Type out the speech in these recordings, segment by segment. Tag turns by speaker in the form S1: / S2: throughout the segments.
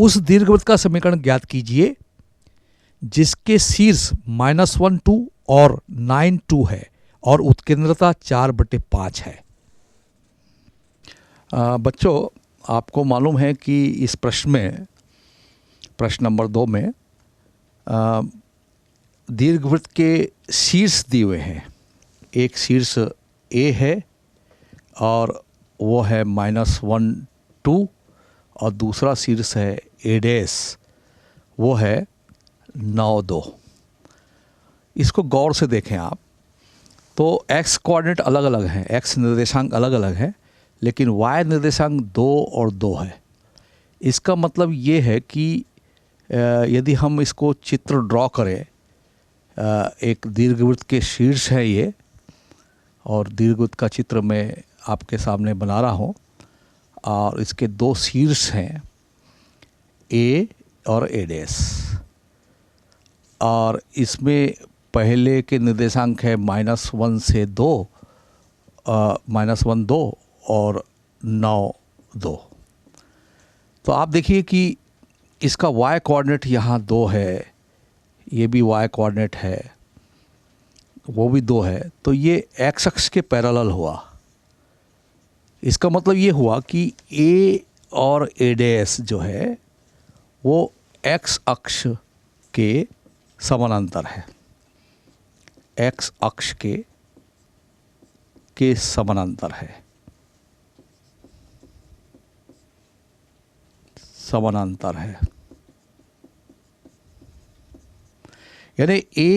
S1: उस दीर्घवृत्त का समीकरण ज्ञात कीजिए जिसके शीर्ष -1 2 और 9 2 है और उत्केंद्रता 4/5 है। बच्चों, आपको मालूम है कि इस प्रश्न नंबर 2 में दीर्घवृत्त के शीर्ष दिए हुए हैं। एक शीर्ष A है और वो है -1 2 और दूसरा शीर्ष है A', वो है 9 2। इसको गौर से देखें आप, तो x कोऑर्डिनेट अलग अलग हैं, x निर्देशांक अलग अलग है, लेकिन y निर्देशांक 2 और 2 है। इसका मतलब ये है कि यदि हम इसको चित्र ड्रॉ करें, एक दीर्घवृत्त के शीर्ष है ये, और दीर्घवृत्त का चित्र मैं आपके सामने बना रहा हूँ, और इसके 2 शीर्ष हैं A और A', और इसमें पहले के निर्देशांक है -1 से 2, -1 2 और 9 2। तो आप देखिए कि इसका y कोऑर्डिनेट यहाँ 2 है, ये भी y कोऑर्डिनेट है, वो भी 2 है, तो ये x अक्ष के पैरेलल हुआ। इसका मतलब ये हुआ कि A और A' जो है वो x अक्ष के समानांतर है, x अक्ष के समानांतर है, समानांतर है। यानी A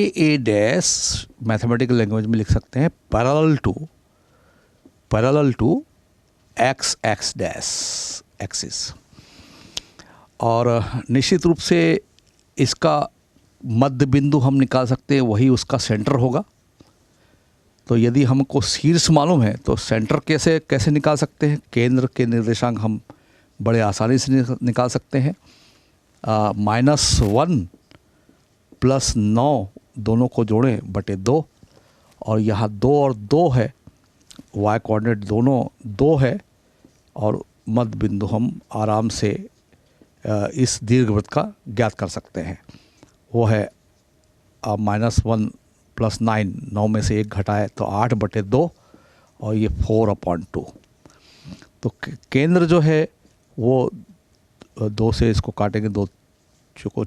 S1: मैथमेटिकल लैंग्वेज में लिख सकते हैं पैरेलल टू x एक्सिस। और निश्चित रूप से इसका मध्य बिंदु हम निकाल सकते हैं, वही उसका सेंटर होगा। तो यदि हमको शीर्ष मालूम है तो सेंटर कैसे निकाल सकते हैं? केंद्र के निर्देशांक हम बड़े आसानी से निकाल सकते हैं। -1 + 9 दोनों को जोड़ें बटे 2, और यहाँ 2 और 2 है, y कोऑर्डिनेट दोनों 2 है, और मध्य बिंदु हम आराम से इस दीर्घवृत्त का ज्ञात कर सकते हैं। वो है -1 + 9, 9 में से 1 घटाए तो 8/2, और ये 4/2। तो केंद्र जो है वो 2 से इसको काटेंगे, 2 चौको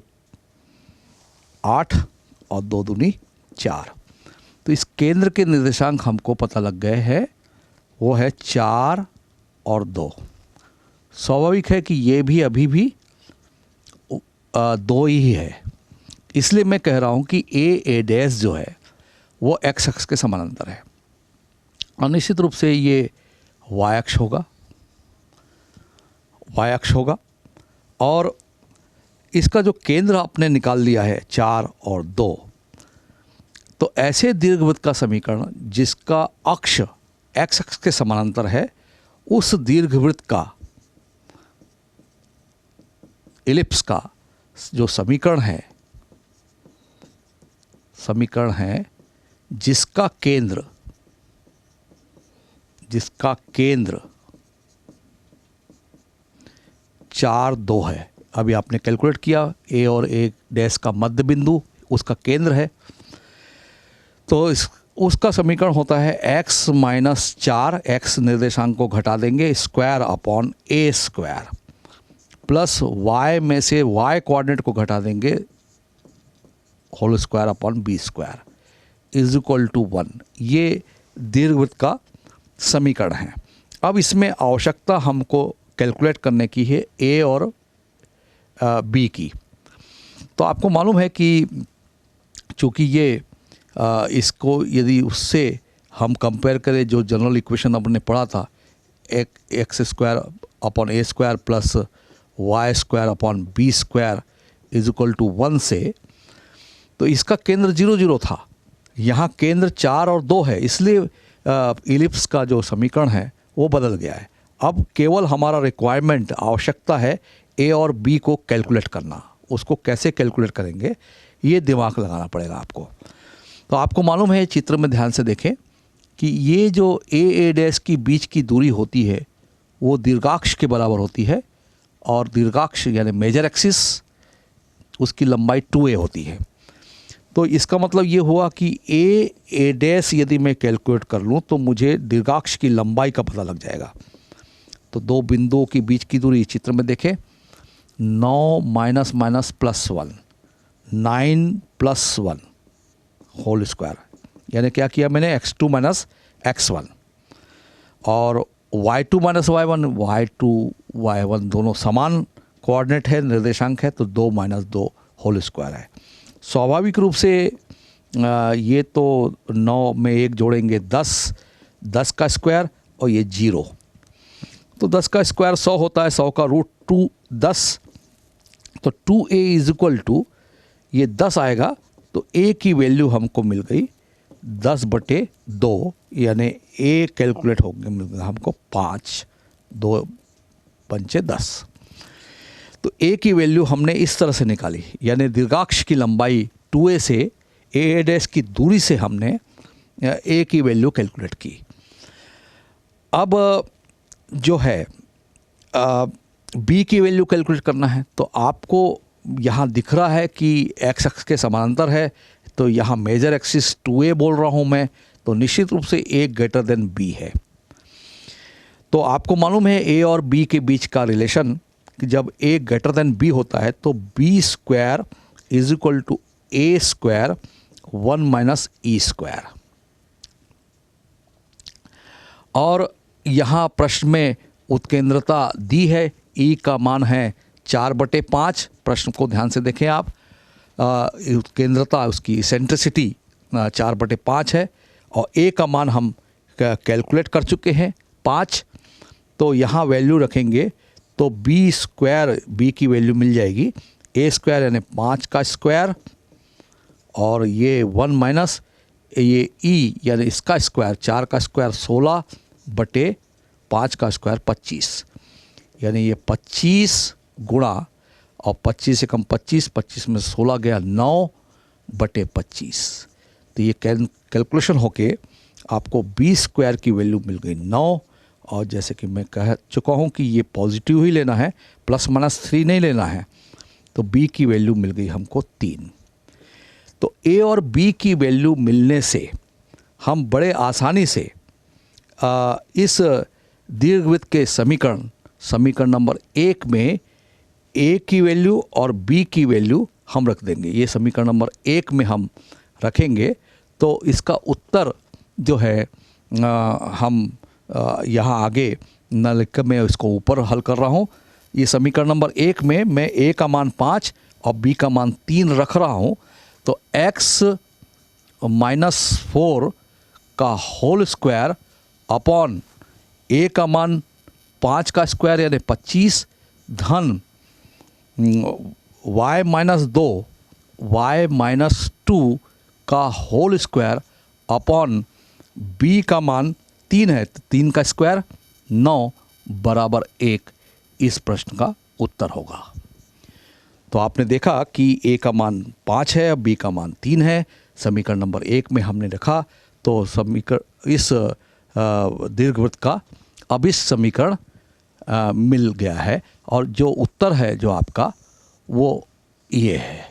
S1: 8 और 2 दूनी 4। तो इस केंद्र के निर्देशांक हमको पता लग गए हैं, वो है 4 और 2। स्वाभाविक है कि ये भी अभी भी 2 ही है, इसलिए मैं कह रहा हूँ कि A' जो है वो x अक्ष के समानांतर है, और निश्चित रूप से ये y अक्ष होगा। और इसका जो केंद्र आपने निकाल लिया है 4 और 2, तो ऐसे दीर्घवृत्त का समीकरण जिसका अक्ष x अक्ष के समानांतर है, उस दीर्घवृत्त का इलिप्स का जो समीकरण है जिसका केंद्र 4 2 है। अभी आपने कैलकुलेट किया, A और A' का मध्य बिंदु उसका केंद्र है, तो उसका समीकरण होता है x - 4, x निर्देशांक को घटा देंगे, ² प्लस y में से y कोऑर्डिनेट को घटा देंगे, (b²) = 1। ये दीर्घवृत्त का समीकरण है। अब इसमें आवश्यकता हमको कैलकुलेट करने की है A और B की। तो आपको मालूम है कि चूँकि ये इसको यदि उससे हम कंपेयर करें जो जनरल इक्वेशन अपने पढ़ा था, x² प्लस y² = 1 से, तो इसका केंद्र 0 0 था, यहाँ केंद्र 4 और 2 है, इसलिए इलिप्स का जो समीकरण है वो बदल गया है। अब केवल हमारा रिक्वायरमेंट, आवश्यकता है A और B को कैलकुलेट करना। उसको कैसे कैलकुलेट करेंगे ये दिमाग लगाना पड़ेगा आपको। तो आपको मालूम है, चित्र में ध्यान से देखें कि ये जो A' की बीच की दूरी होती है वो दीर्घाक्ष के बराबर होती है, और दीर्घाक्ष यानी मेजर एक्सिस उसकी लंबाई 2a होती है। तो इसका मतलब ये हुआ कि a डैश यदि मैं कैलकुलेट कर लूँ तो मुझे दीर्घाक्ष की लंबाई का पता लग जाएगा। तो दो बिंदुओं के बीच की दूरी चित्र में देखें, 9 minus minus plus 1, 9 plus 1 whole square, यानी क्या किया मैंने, x2 माइनस x1, और y2 minus y1, y2 y1 दोनों समान कोऑर्डिनेट है, निर्देशांक है, तो 2 माइनस 2 होल स्क्वायर है। स्वाभाविक रूप से ये तो 9 में 1 जोड़ेंगे 10, 10 का स्क्वायर और ये 0, तो 10 का स्क्वायर 100 होता है, 100 का रूट 2 10, तो 2a इज इक्वल टू ये 10 आएगा, तो a की वैल्यू हमको मिल गई 10/2, यानी a कैलकुलेट हो गया, मिल गया हमको 5, 2 पंचे 10। तो a की वैल्यू हमने इस तरह से निकाली, यानी दीर्घाक्ष की लंबाई 2a से a डैश की दूरी से हमने a की वैल्यू कैलकुलेट की। अब जो है b की वैल्यू कैलकुलेट करना है, तो आपको यहाँ दिख रहा है कि x अक्ष के समानांतर है, तो यहाँ मेजर एक्सिस 2a बोल रहा हूँ मैं, तो निश्चित रूप से a ग्रेटर देन b है। तो आपको मालूम है a और b के बीच का रिलेशन कि जब a ग्रेटर देन b होता है तो b square is equal to a square 1 minus e square. और यहाँ प्रश्न में उत्केंद्रता दी है, e का मान है 4/5। प्रश्न को ध्यान से देखें आप, उत्केंद्रता उसकी सेंट्रिसिटी 4/5 है, और a का मान हम कैलकुलेट कर चुके हैं 5, तो यहाँ वैल्यू रखेंगे तो b स्क्वायर, b की वैल्यू मिल जाएगी a स्क्वायर यानी 5 का स्क्वायर, और ये 1 माइनस ये e यानी इसका स्क्वायर, 4 का स्क्वायर 16/5 का स्क्वायर 25, यानी ये 25 गुणा, और 25 से कम 25, 25 में 16 गया 9/25। तो ये कैलकुलेशन होके आपको b स्क्वायर की वैल्यू मिल गई 9, और जैसे कि मैं कह चुका हूँ कि ये पॉजिटिव ही लेना है, प्लस माइनस 3 नहीं लेना है, तो b की वैल्यू मिल गई हमको 3। तो a और b की वैल्यू मिलने से हम बड़े आसानी से इस दीर्घवृत्त के समीकरण नंबर 1 में a की वैल्यू और b की वैल्यू हम रख देंगे। ये समीकरण नंबर 1 में हम रखेंगे तो इसका उत्तर जो है हम यहाँ आगे न लिख मैं इसको ऊपर हल कर रहा हूँ। ये समीकरण नंबर 1 में मैं a का मान 5 और b का मान 3 रख रहा हूँ, तो x माइनस 4 का होल स्क्वायर अपॉन a का मान 5 का स्क्वायर यानी 25 धन y माइनस 2 y माइनस 2 का होल स्क्वायर अपॉन b का मान 3 है, 3 का स्क्वायर 9 बराबर 1, इस प्रश्न का उत्तर होगा। तो आपने देखा कि a का मान 5 है और b का मान 3 है, समीकरण नंबर 1 में हमने रखा, तो समीकरण इस दीर्घवृत्त का अभिष्ट समीकरण मिल गया है, और जो उत्तर है जो आपका वो ये है।